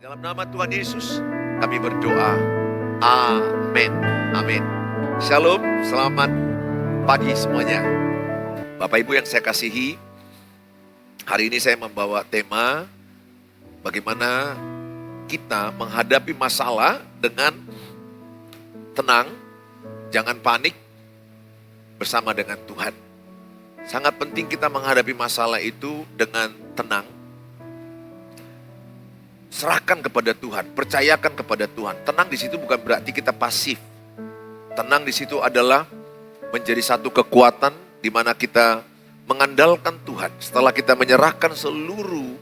Dalam nama Tuhan Yesus, kami berdoa. Amin. Amin. Shalom, selamat pagi semuanya. Bapak Ibu yang saya kasihi, hari ini saya membawa tema bagaimana kita menghadapi masalah dengan tenang, jangan panik bersama dengan Tuhan. Sangat penting kita menghadapi masalah itu dengan tenang. Serahkan kepada Tuhan, percayakan kepada Tuhan. Tenang di situ bukan berarti kita pasif. Tenang di situ adalah menjadi satu kekuatan di mana kita mengandalkan Tuhan. Setelah kita menyerahkan seluruh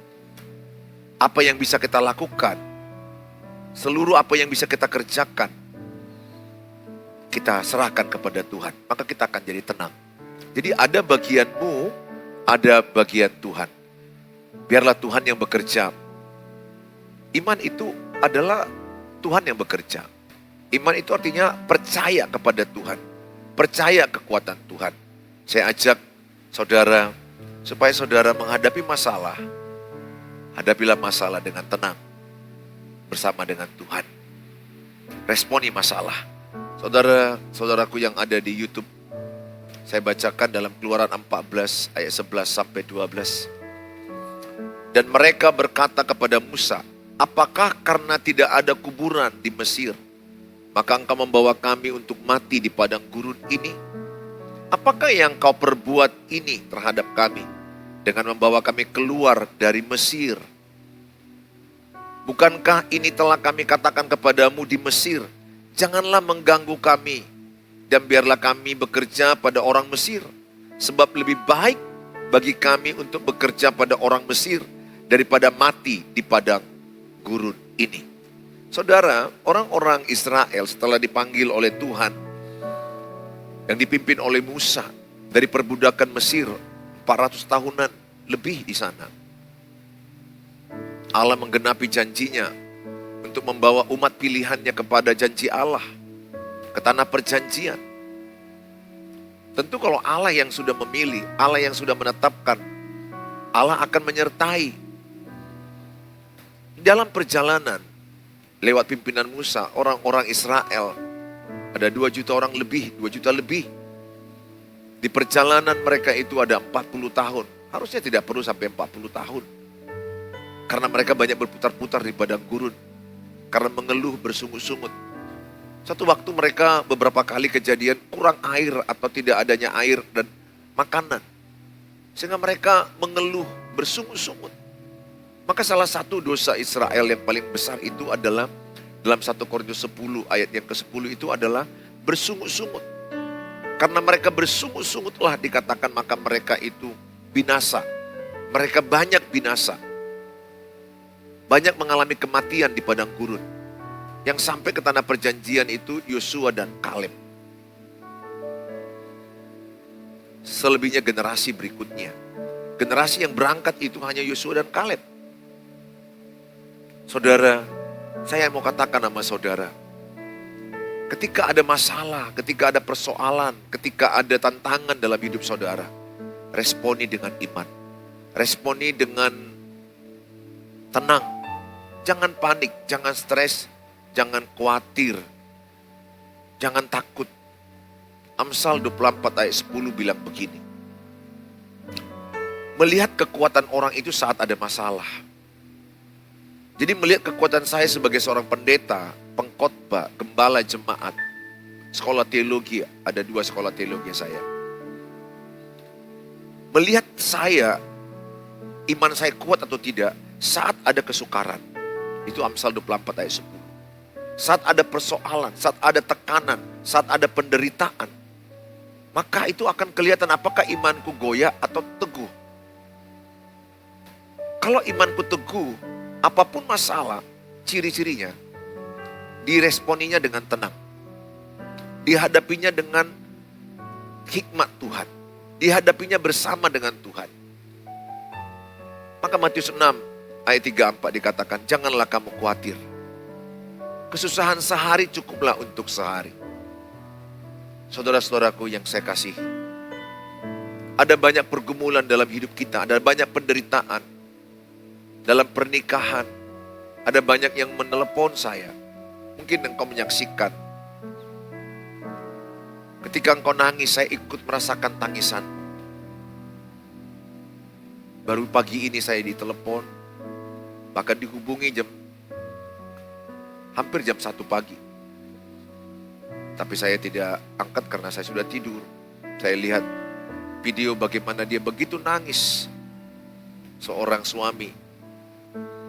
apa yang bisa kita lakukan, seluruh apa yang bisa kita kerjakan, kita serahkan kepada Tuhan, maka kita akan jadi tenang. Jadi ada bagianmu, ada bagian Tuhan. Biarlah Tuhan yang bekerja. Iman itu adalah Tuhan yang bekerja. Iman itu artinya percaya kepada Tuhan. Percaya kekuatan Tuhan. Saya ajak saudara, supaya saudara menghadapi masalah. Hadapilah masalah dengan tenang. Bersama dengan Tuhan. Responi masalah. Saudara-saudaraku yang ada di YouTube. Saya bacakan dalam Keluaran 14 ayat 11 sampai 12. Dan mereka berkata kepada Musa, apakah karena tidak ada kuburan di Mesir, maka engkau membawa kami untuk mati di padang gurun ini? Apakah yang kau perbuat ini terhadap kami dengan membawa kami keluar dari Mesir? Bukankah ini telah kami katakan kepadamu di Mesir, janganlah mengganggu kami, dan biarlah kami bekerja pada orang Mesir, sebab lebih baik bagi kami untuk bekerja pada orang Mesir daripada mati di padang gurun ini. Saudara, orang-orang Israel setelah dipanggil oleh Tuhan yang dipimpin oleh Musa dari perbudakan Mesir 400 tahunan lebih di sana. Allah menggenapi janjinya untuk membawa umat pilihannya kepada janji Allah, ke tanah perjanjian. Tentu kalau Allah yang sudah memilih, Allah yang sudah menetapkan, Allah akan menyertai. Dalam perjalanan, lewat pimpinan Musa, orang-orang Israel, ada 2 juta orang lebih, 2 juta lebih. Di perjalanan mereka itu ada 40 tahun. Harusnya tidak perlu sampai 40 tahun. Karena mereka banyak berputar-putar di padang gurun. Karena mengeluh bersungut-sungut. Satu waktu mereka beberapa kali kejadian kurang air atau tidak adanya air dan makanan. Sehingga mereka mengeluh bersungut-sungut. Maka salah satu dosa Israel yang paling besar itu adalah dalam 1 Korintus 10 ayat yang ke-10 itu adalah bersungut-sungut. Karena mereka bersungut-sungutlah dikatakan maka mereka itu binasa. Mereka banyak binasa. Banyak mengalami kematian di padang gurun. Yang sampai ke tanah perjanjian itu Yosua dan Kaleb. Selebihnya generasi berikutnya. Generasi yang berangkat itu hanya Yosua dan Kaleb. Saudara, saya mau katakan sama saudara, ketika ada masalah, ketika ada persoalan, ketika ada tantangan dalam hidup saudara, responi dengan iman, responi dengan tenang, jangan panik, jangan stres, jangan khawatir, jangan takut. Amsal 24 ayat 10 bilang begini, melihat kekuatan orang itu saat ada masalah. Jadi melihat kekuatan saya sebagai seorang pendeta, pengkhotbah, gembala jemaat, sekolah teologi, ada 2 sekolah teologi saya. Melihat saya, iman saya kuat atau tidak, saat ada kesukaran. Itu Amsal 24 ayat 10. Saat ada persoalan, saat ada tekanan, saat ada penderitaan. Maka itu akan kelihatan apakah imanku goyah atau teguh. Kalau imanku teguh, apapun masalah, ciri-cirinya, diresponinya dengan tenang. Dihadapinya dengan hikmat Tuhan. Dihadapinya bersama dengan Tuhan. Maka Matius 6 ayat 3-4 dikatakan, janganlah kamu khawatir. Kesusahan sehari cukuplah untuk sehari. Saudara-saudaraku yang saya kasihi. Ada banyak pergumulan dalam hidup kita, ada banyak penderitaan. Dalam pernikahan, Ada banyak yang menelepon saya. Mungkin engkau menyaksikan. Ketika engkau nangis, saya ikut merasakan tangisan. Baru pagi ini saya ditelepon, bahkan dihubungi hampir jam 1 pagi. Tapi saya tidak angkat karena saya sudah tidur. Saya lihat video bagaimana dia begitu nangis. Seorang suami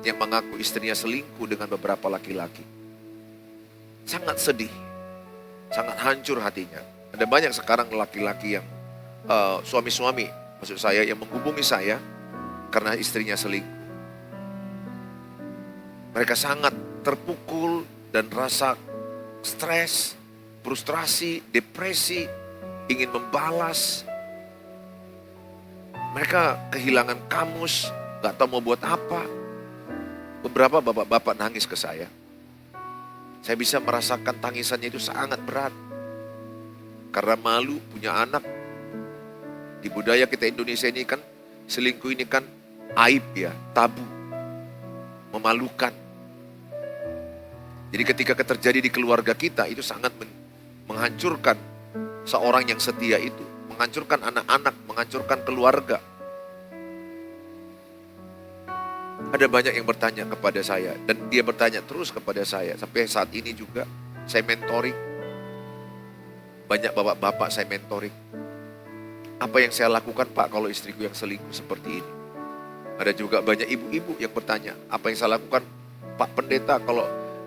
yang mengaku istrinya selingkuh dengan beberapa laki-laki. Sangat sedih, sangat hancur hatinya. Ada banyak sekarang laki-laki yang suami-suami, maksud saya, yang menghubungi saya karena istrinya selingkuh. Mereka sangat terpukul dan rasa stres, frustrasi, depresi, ingin membalas. Mereka kehilangan kamus, gak tahu mau buat apa. Beberapa bapak-bapak nangis ke saya. Saya bisa merasakan tangisannya itu sangat berat. Karena malu punya anak. Di budaya kita Indonesia ini kan, selingkuh ini kan aib ya, tabu. Memalukan. Jadi ketika terjadi di keluarga kita, itu sangat menghancurkan seorang yang setia itu. Menghancurkan anak-anak, menghancurkan keluarga. Ada banyak yang bertanya kepada saya, dan dia bertanya terus kepada saya. Sampai saat ini juga saya mentoring. Banyak bapak-bapak saya mentoring. Apa yang saya lakukan Pak kalau istriku yang selingkuh seperti ini? Ada juga banyak ibu-ibu yang bertanya, apa yang saya lakukan Pak Pendeta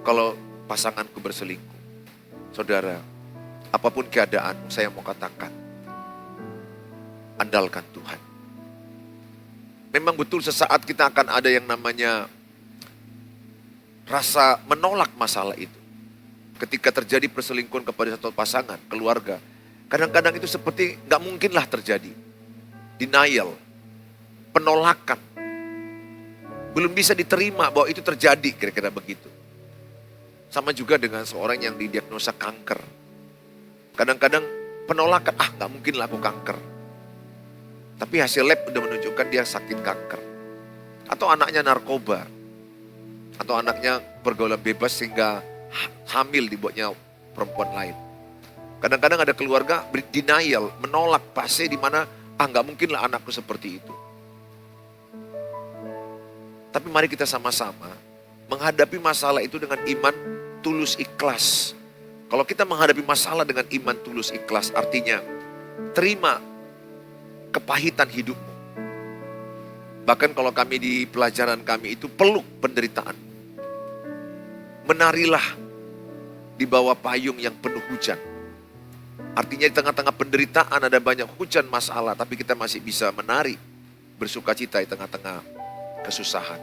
kalau pasanganku berselingkuh? Saudara, apapun keadaan saya mau katakan, andalkan Tuhan. Memang betul sesaat kita akan ada yang namanya rasa menolak masalah itu. Ketika terjadi perselingkuhan kepada satu pasangan, keluarga, kadang-kadang itu seperti gak mungkinlah terjadi. Denial, penolakan. Belum bisa diterima bahwa itu terjadi, kira-kira begitu. Sama juga dengan seorang yang didiagnosa kanker. Kadang-kadang penolakan, gak mungkinlah aku kanker. Tapi hasil lab udah menunjukkan dia sakit kanker. Atau anaknya narkoba. Atau anaknya pergaulan bebas sehingga hamil dibuatnya perempuan lain. Kadang-kadang ada keluarga denial, menolak pasti di mana gak mungkinlah anakku seperti itu. Tapi mari kita sama-sama menghadapi masalah itu dengan iman tulus ikhlas. Kalau kita menghadapi masalah dengan iman tulus ikhlas, artinya terima kepahitan hidupmu. Bahkan kalau kami di pelajaran kami itu peluk penderitaan. Menarilah di bawah payung yang penuh hujan. Artinya di tengah-tengah penderitaan ada banyak hujan masalah, tapi kita masih bisa menari, bersuka cita di tengah-tengah kesusahan.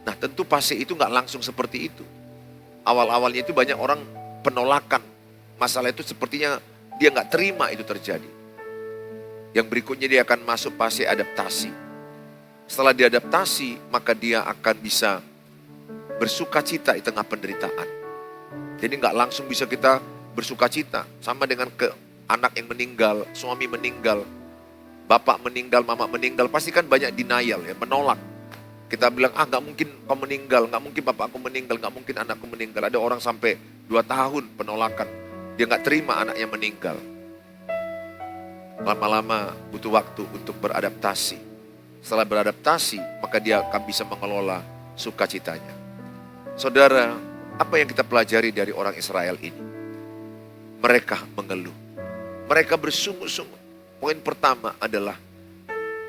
Nah tentu pasti itu gak langsung seperti itu. Awal-awalnya itu banyak orang penolakan. Masalah itu sepertinya dia gak terima itu terjadi. Yang berikutnya dia akan masuk fase adaptasi. Setelah diadaptasi, maka dia akan bisa bersuka cita di tengah penderitaan. Jadi gak langsung bisa kita bersuka cita. Sama dengan anak yang meninggal, suami meninggal, bapak meninggal, mama meninggal. Pasti kan banyak denial ya, menolak. Kita bilang, gak mungkin kau meninggal, gak mungkin bapakku meninggal, gak mungkin anakku meninggal. Ada orang sampai 2 tahun penolakan. Dia gak terima anaknya meninggal. Lama-lama butuh waktu untuk beradaptasi. Setelah beradaptasi, maka dia akan bisa mengelola sukacitanya. Saudara, apa yang kita pelajari dari orang Israel ini? Mereka mengeluh. Mereka bersungut-sungut. Poin pertama adalah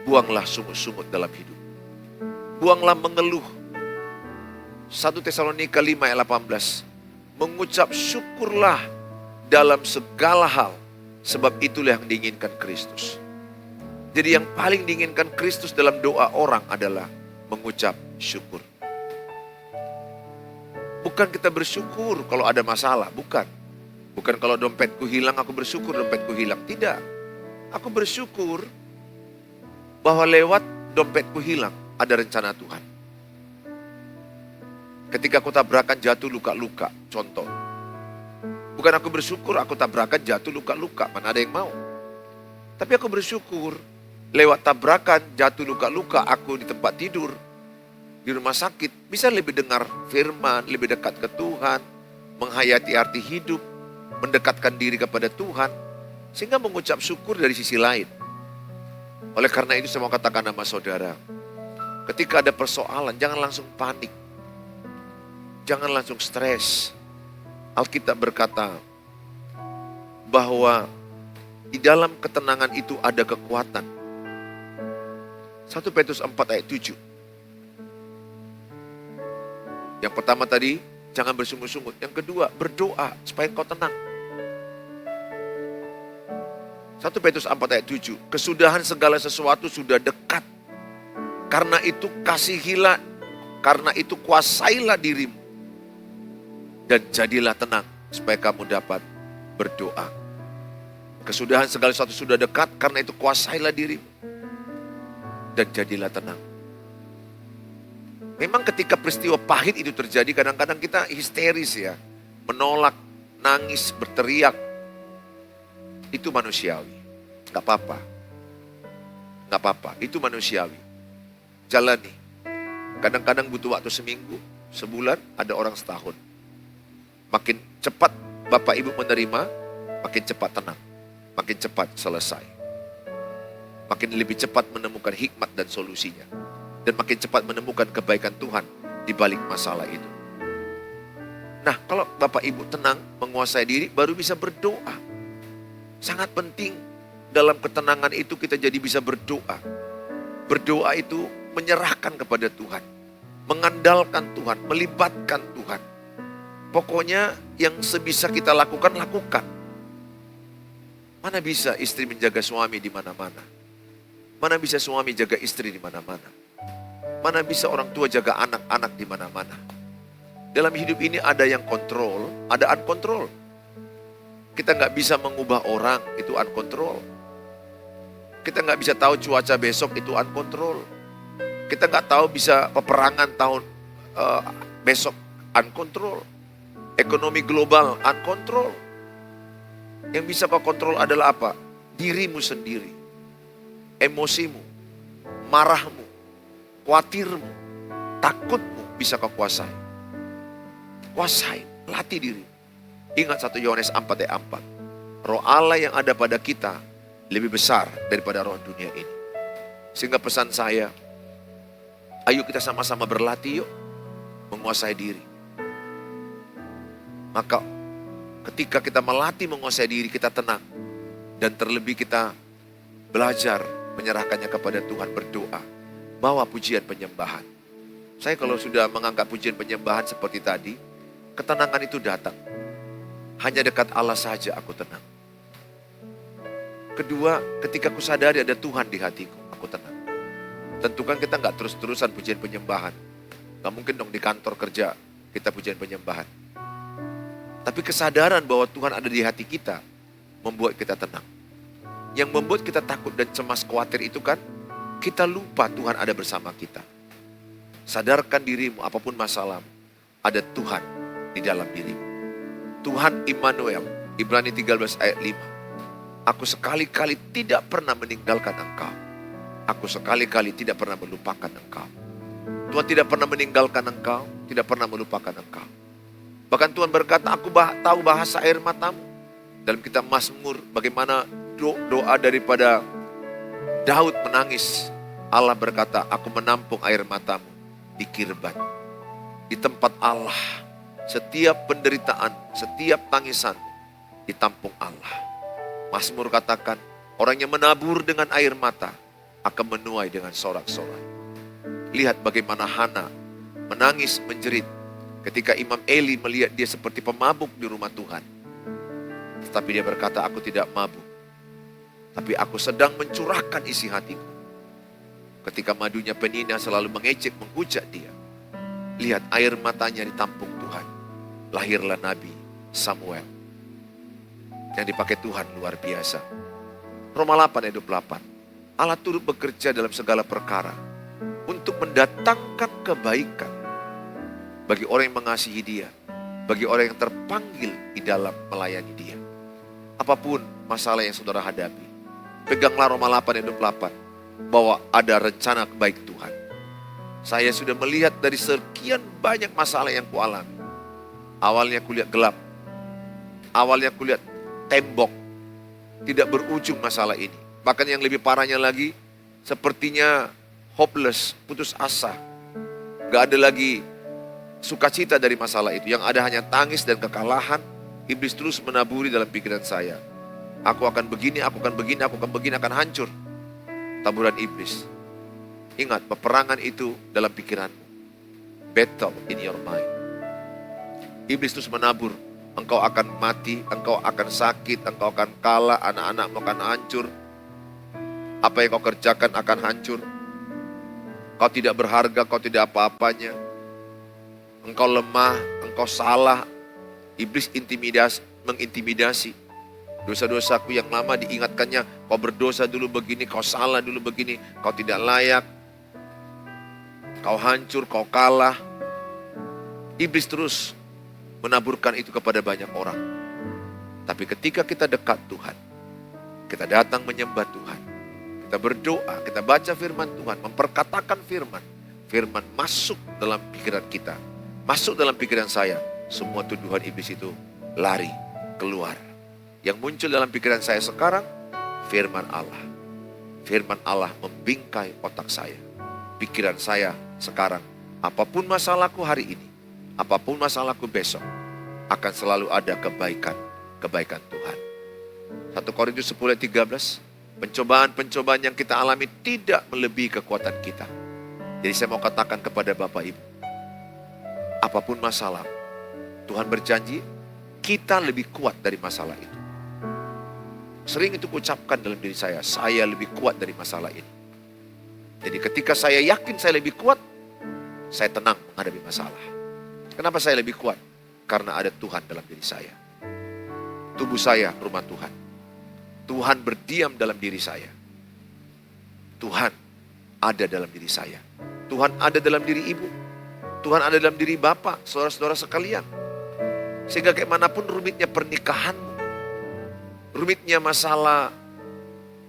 buanglah sungut-sungut dalam hidup. Buanglah mengeluh. 1 Tesalonika 5 ayat 18. Mengucap syukurlah dalam segala hal. Sebab itulah yang diinginkan Kristus. Jadi yang paling diinginkan Kristus dalam doa orang adalah mengucap syukur. Bukan kita bersyukur kalau ada masalah, bukan. Bukan kalau dompetku hilang, aku bersyukur dompetku hilang. Tidak. Aku bersyukur bahwa lewat dompetku hilang, ada rencana Tuhan. Ketika aku tabrakan jatuh luka-luka, contoh. Bukan aku bersyukur aku tabrakan jatuh luka-luka, mana ada yang mau. Tapi aku bersyukur lewat tabrakan jatuh luka-luka aku di tempat tidur. di rumah sakit bisa lebih dengar firman, lebih dekat ke Tuhan, menghayati arti hidup, mendekatkan diri kepada Tuhan, sehingga mengucap syukur dari sisi lain. Oleh karena itu saya mau katakan sama saudara, ketika ada persoalan jangan langsung panik, jangan langsung stres. Alkitab berkata bahwa di dalam ketenangan itu ada kekuatan. 1 Petrus 4 ayat 7. Yang pertama tadi, jangan bersungut-sungut. Yang kedua, berdoa supaya engkau tenang. 1 Petrus 4 ayat 7. Kesudahan segala sesuatu sudah dekat. Karena itu kasihilah, karena itu kuasailah dirimu. Dan jadilah tenang supaya kamu dapat berdoa. Kesudahan segala sesuatu sudah dekat, karena itu kuasailah dirimu. Dan jadilah tenang. Memang ketika peristiwa pahit itu terjadi, kadang-kadang kita histeris ya. Menolak, nangis, berteriak. Itu manusiawi. Gak apa-apa. Gak apa-apa, itu manusiawi. Jalani. Kadang-kadang butuh waktu seminggu, sebulan, ada orang setahun. Makin cepat Bapak Ibu menerima, makin cepat tenang. Makin cepat selesai. Makin lebih cepat menemukan hikmat dan solusinya. Dan makin cepat menemukan kebaikan Tuhan di balik masalah itu. Nah, kalau Bapak Ibu tenang, menguasai diri, baru bisa berdoa. Sangat penting dalam ketenangan itu kita jadi bisa berdoa. Berdoa itu menyerahkan kepada Tuhan. Mengandalkan Tuhan, melibatkan Tuhan. Pokoknya yang sebisa kita lakukan, lakukan. Mana bisa istri menjaga suami di mana-mana? Mana bisa suami jaga istri di mana-mana? Mana bisa orang tua jaga anak-anak di mana-mana? Dalam hidup ini ada yang kontrol, ada uncontrol. Kita nggak bisa mengubah orang, itu uncontrol. Kita nggak bisa tahu cuaca besok, itu uncontrol. Kita nggak tahu bisa peperangan tahun besok, uncontrol. Ekonomi global, uncontrol. Yang bisa kau kontrol adalah apa? Dirimu sendiri. Emosimu, marahmu, khawatirmu, takutmu bisa kau kuasai. Kuasai, latih diri. Ingat 1 Yohanes 4 ayat 4. Roh Allah yang ada pada kita lebih besar daripada roh dunia ini. Sehingga pesan saya, ayo kita sama-sama berlatih yuk, menguasai diri. Maka ketika kita melatih menguasai diri, kita tenang. Dan terlebih kita belajar menyerahkannya kepada Tuhan, berdoa. Bawa pujian penyembahan. Saya kalau sudah mengangkat pujian penyembahan seperti tadi, ketenangan itu datang. Hanya dekat Allah saja aku tenang. Kedua, ketika aku sadari ada Tuhan di hatiku, aku tenang. Tentu kan kita nggak terus-terusan pujian penyembahan. Nggak mungkin dong di kantor kerja kita pujian penyembahan. Tapi kesadaran bahwa Tuhan ada di hati kita, membuat kita tenang. Yang membuat kita takut dan cemas khawatir itu kan, kita lupa Tuhan ada bersama kita. Sadarkan dirimu apapun masalahmu, ada Tuhan di dalam dirimu. Tuhan Immanuel, Ibrani 13 ayat 5. Aku sekali-kali tidak pernah meninggalkan engkau. Aku sekali-kali tidak pernah melupakan engkau. Tuhan tidak pernah meninggalkan engkau, tidak pernah melupakan engkau. Bahkan Tuhan berkata, aku tahu bahasa air matamu. Dalam kitab Mazmur, bagaimana doa daripada Daud menangis. Allah berkata, aku menampung air matamu di Kirbat. Di tempat Allah, setiap penderitaan, setiap tangisan ditampung Allah. Mazmur katakan, orang yang menabur dengan air mata akan menuai dengan sorak-sorai. Lihat bagaimana Hana menangis menjerit ketika Imam Eli melihat dia seperti pemabuk di rumah Tuhan. Tetapi dia berkata, aku tidak mabuk, tapi aku sedang mencurahkan isi hatiku. Ketika madunya Penina selalu mengejek, menghujat dia. Lihat air matanya ditampung Tuhan. Lahirlah Nabi Samuel. Yang dipakai Tuhan luar biasa. Roma 8 ayat 28. Allah turut bekerja dalam segala perkara untuk mendatangkan kebaikan bagi orang yang mengasihi dia, bagi orang yang terpanggil di dalam melayani dia. Apapun masalah yang saudara hadapi, peganglah Roma 8 ayat 28 bahwa ada rencana baik Tuhan. Saya sudah melihat dari sekian banyak masalah yang kualami. Awalnya kulihat gelap. Awalnya kulihat tembok. Tidak berujung masalah ini. Bahkan yang lebih parahnya lagi, sepertinya hopeless, putus asa. Gak ada lagi sukacita dari masalah itu. Yang ada hanya tangis dan kekalahan. Iblis terus menaburi dalam pikiran saya. Aku akan begini, aku akan begini, aku akan begini, akan hancur. Taburan iblis. Ingat, peperangan itu dalam pikiranmu. Battle in your mind. Iblis terus menabur. Engkau akan mati, engkau akan sakit, engkau akan kalah, anak-anakmu akan hancur. Apa yang kau kerjakan akan hancur. Kau tidak berharga, kau tidak apa-apanya. Engkau lemah, engkau salah. Iblis mengintimidasi. Dosa-dosaku yang lama diingatkannya, kau berdosa dulu begini, kau salah dulu begini, kau tidak layak. Kau hancur, kau kalah. Iblis terus menaburkan itu kepada banyak orang. Tapi ketika kita dekat Tuhan, kita datang menyembah Tuhan, kita berdoa, kita baca firman Tuhan, memperkatakan firman. Firman masuk dalam pikiran kita, masuk dalam pikiran saya. Semua tuduhan iblis itu lari keluar. Yang muncul dalam pikiran saya sekarang, firman Allah. Firman Allah membingkai otak saya. Pikiran saya sekarang, apapun masalahku hari ini, apapun masalahku besok, akan selalu ada kebaikan Tuhan. 1 Korintus 10:13, pencobaan-pencobaan yang kita alami tidak melebihi kekuatan kita. Jadi saya mau katakan kepada Bapak Ibu, apapun masalah, Tuhan berjanji kita lebih kuat dari masalah itu. Sering itu kuucapkan dalam diri saya lebih kuat dari masalah ini. Jadi ketika saya yakin saya lebih kuat, saya tenang menghadapi masalah. Kenapa saya lebih kuat? Karena ada Tuhan dalam diri saya. Tubuh saya rumah Tuhan. Tuhan berdiam dalam diri saya. Tuhan ada dalam diri saya. Tuhan ada dalam diri ibu. Tuhan ada dalam diri bapak, saudara-saudara sekalian. Sehingga kayak manapun rumitnya pernikahanmu, rumitnya masalah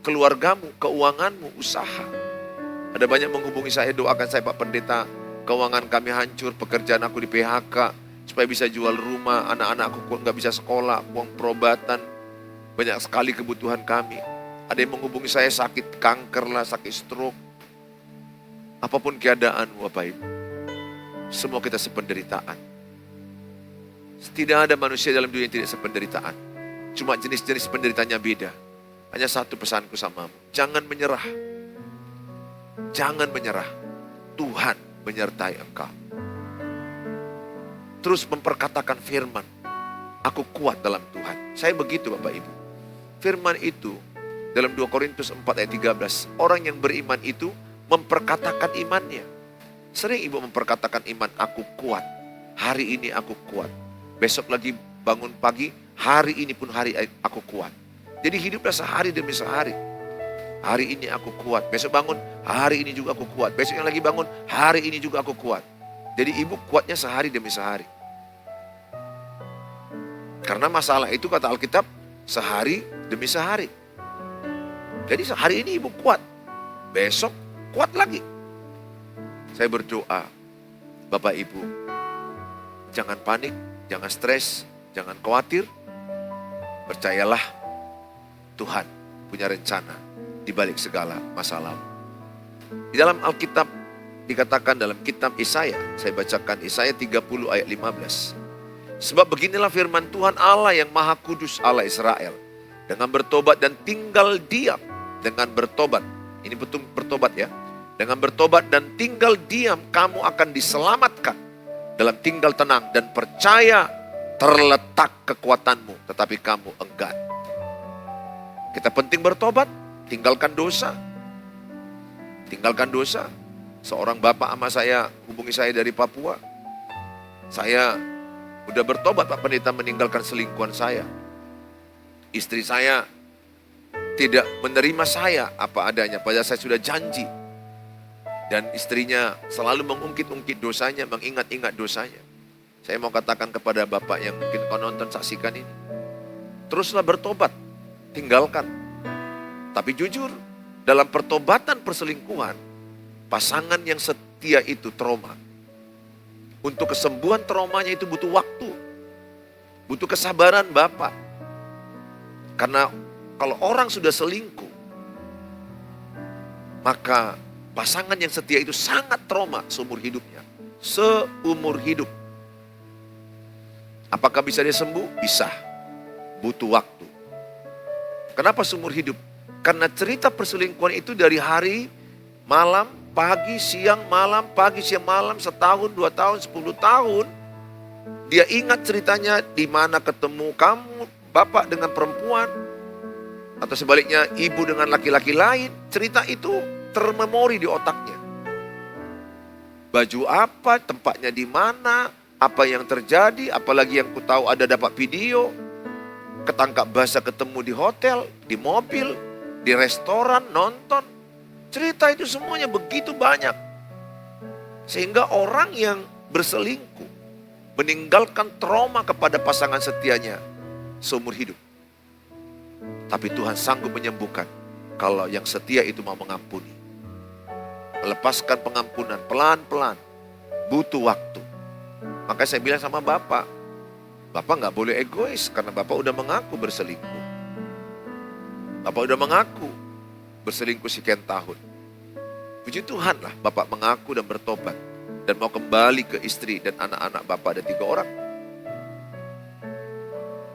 keluargamu, keuanganmu, usaha. Ada banyak menghubungi saya, doakan saya Pak Pendeta, keuangan kami hancur, pekerjaan aku di PHK, supaya bisa jual rumah, anak-anakku nggak bisa sekolah, uang perobatan, banyak sekali kebutuhan kami. Ada yang menghubungi saya sakit kanker lah, sakit stroke. Apapun keadaan Bapak Ibu, semua kita sependeritaan. Tidak ada manusia dalam dunia yang tidak sependeritaan. Cuma jenis-jenis penderitaannya beda. Hanya satu pesanku samamu, jangan menyerah. Jangan menyerah. Tuhan menyertai engkau. Terus memperkatakan firman. Aku kuat dalam Tuhan. Saya begitu Bapak Ibu. Firman itu dalam 2 Korintus 4 ayat 13. Orang yang beriman itu memperkatakan imannya. Sering ibu memperkatakan iman, aku kuat. Hari ini aku kuat. Besok lagi bangun pagi, hari ini pun hari aku kuat. Jadi hiduplah sehari demi sehari. Hari ini aku kuat. Besok bangun, hari ini juga aku kuat. Besok yang lagi bangun, hari ini juga aku kuat. Jadi ibu kuatnya sehari demi sehari. Karena masalah itu kata Alkitab, sehari demi sehari. Jadi hari ini ibu kuat. Besok kuat lagi. Saya berdoa, Bapak Ibu, jangan panik, jangan stres, jangan khawatir. Percayalah, Tuhan punya rencana di balik segala masalah. Di dalam Alkitab dikatakan dalam kitab Yesaya, saya bacakan Yesaya 30 ayat 15. Sebab beginilah firman Tuhan Allah yang Maha Kudus, Allah Israel. Dengan bertobat dan tinggal diam. Dengan bertobat, ini betul bertobat ya. Dengan bertobat dan tinggal diam, kamu akan diselamatkan. Dalam tinggal tenang dan percaya terletak kekuatanmu, tetapi kamu enggan. Kita penting bertobat, tinggalkan dosa. Tinggalkan dosa. Seorang bapak sama saya, hubungi saya dari Papua. Saya udah bertobat Pak Pendeta, meninggalkan selingkuhan saya. Istri saya tidak menerima saya apa adanya, padahal saya sudah janji. Dan istrinya selalu mengungkit-ungkit dosanya, mengingat-ingat dosanya. Saya mau katakan kepada Bapak yang mungkin kau nonton, saksikan ini. Teruslah bertobat, tinggalkan. Tapi jujur, dalam pertobatan perselingkuhan, pasangan yang setia itu trauma. Untuk kesembuhan traumanya itu butuh waktu. Butuh kesabaran Bapak. Karena kalau orang sudah selingkuh, maka pasangan yang setia itu sangat trauma seumur hidupnya. Seumur hidup. Apakah bisa dia sembuh? Bisa. Butuh waktu. Kenapa seumur hidup? Karena cerita perselingkuhan itu dari hari, malam, pagi, siang, malam, pagi, siang, malam, setahun, 2 tahun, 10 tahun. Dia ingat ceritanya di mana ketemu kamu, bapak dengan perempuan. Atau sebaliknya ibu dengan laki-laki lain. Cerita itu termemori di otaknya. Baju apa, tempatnya di mana, apa yang terjadi, apalagi yang ku tahu ada dapat video. Ketangkap basah ketemu di hotel, di mobil, di restoran, nonton. Cerita itu semuanya begitu banyak. Sehingga orang yang berselingkuh meninggalkan trauma kepada pasangan setianya seumur hidup. Tapi Tuhan sanggup menyembuhkan kalau yang setia itu mau mengampuni. Melepaskan pengampunan pelan-pelan. Butuh waktu. Makanya saya bilang sama Bapak, Bapak gak boleh egois karena Bapak udah mengaku berselingkuh. Bapak udah mengaku berselingkuh sekian tahun. Puji Tuhan lah Bapak mengaku dan bertobat. Dan mau kembali ke istri dan anak-anak Bapak ada 3 orang.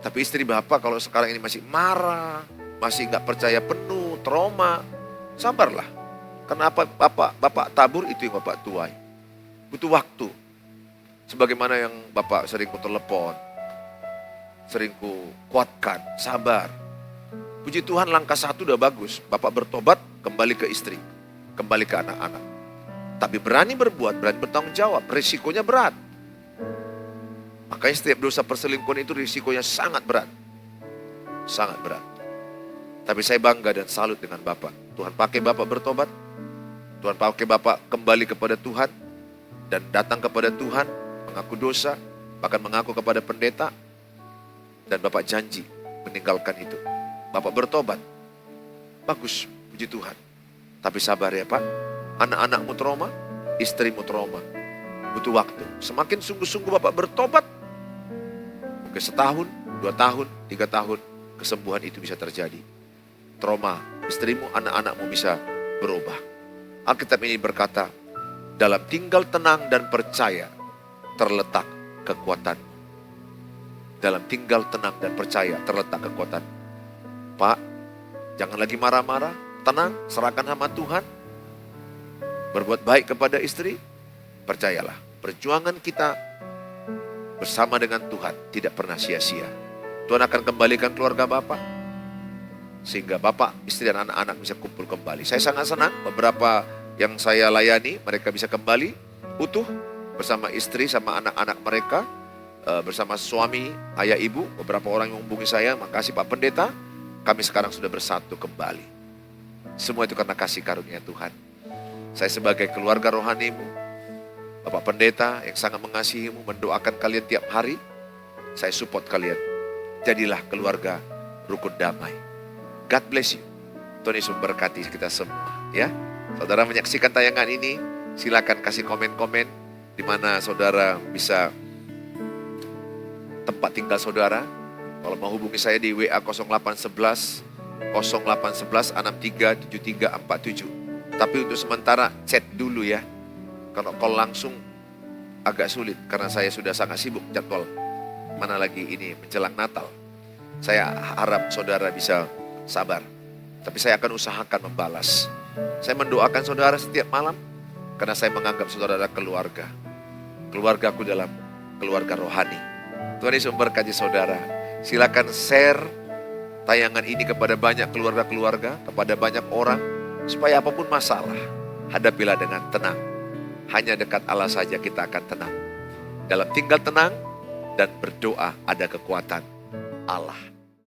Tapi istri Bapak kalau sekarang ini masih marah, masih gak percaya penuh, trauma, sabarlah. Karena apa Bapak tabur itu yang Bapak tuai. Butuh waktu. Sebagaimana yang Bapak sering ku telepon, sering ku kuatkan, sabar. Puji Tuhan langkah 1 udah bagus. Bapak bertobat, kembali ke istri, kembali ke anak-anak. Tapi berani berbuat, berani bertanggung jawab, risikonya berat. Makanya setiap dosa perselingkuhan itu risikonya sangat berat. Sangat berat. Tapi saya bangga dan salut dengan Bapak. Tuhan pakai Bapak bertobat. Tuhan pakai Bapak kembali kepada Tuhan. Dan datang kepada Tuhan, mengaku dosa, bahkan mengaku kepada pendeta. Dan Bapak janji meninggalkan itu. Bapak bertobat. Bagus, puji Tuhan. Tapi sabar ya Pak. Anak-anakmu trauma, istrimu trauma. Butuh waktu. Semakin sungguh-sungguh Bapak bertobat, mungkin 1 tahun, 2 tahun, 3 tahun, kesembuhan itu bisa terjadi. Trauma istrimu, anak-anakmu bisa berubah. Alkitab ini berkata, dalam tinggal tenang dan percaya terletak kekuatan. Dalam tinggal tenang dan percaya terletak kekuatan. Pak, jangan lagi marah-marah, tenang, serahkan sama Tuhan. Berbuat baik kepada istri, percayalah, perjuangan kita bersama dengan Tuhan tidak pernah sia-sia. Tuhan akan kembalikan keluarga Bapak, sehingga Bapak, istri dan anak-anak bisa kumpul kembali. Saya sangat senang, beberapa yang saya layani, mereka bisa kembali utuh bersama istri, sama anak-anak mereka, bersama suami, ayah ibu. Beberapa orang yang menghubungi saya, makasih Pak Pendeta, kami sekarang sudah bersatu kembali. Semua itu karena kasih karunia Tuhan. Saya sebagai keluarga rohanimu, Bapak Pendeta yang sangat mengasihimu, mendoakan kalian tiap hari. Saya support kalian. Jadilah keluarga rukun damai. God bless you. Tuhan Yesus memberkati kita semua. Ya, saudara menyaksikan tayangan ini, silakan kasih komen-komen di mana saudara bisa tempat tinggal saudara. Kalau mau hubungi saya di WA 0811 0811 63 7347. Tapi untuk sementara chat dulu ya. Kalau call langsung agak sulit karena saya sudah sangat sibuk jadwal. Mana lagi ini menjelang Natal. Saya harap saudara bisa sabar. Tapi saya akan usahakan membalas. Saya mendoakan saudara setiap malam karena saya menganggap saudara adalah keluarga. Keluargaku dalam keluarga rohani. Tuhan Yesus memberkati saudara. Silakan share tayangan ini kepada banyak keluarga-keluarga, kepada banyak orang. Supaya apapun masalah, hadapilah dengan tenang. Hanya dekat Allah saja kita akan tenang. Dalam tinggal tenang dan berdoa ada kekuatan Allah.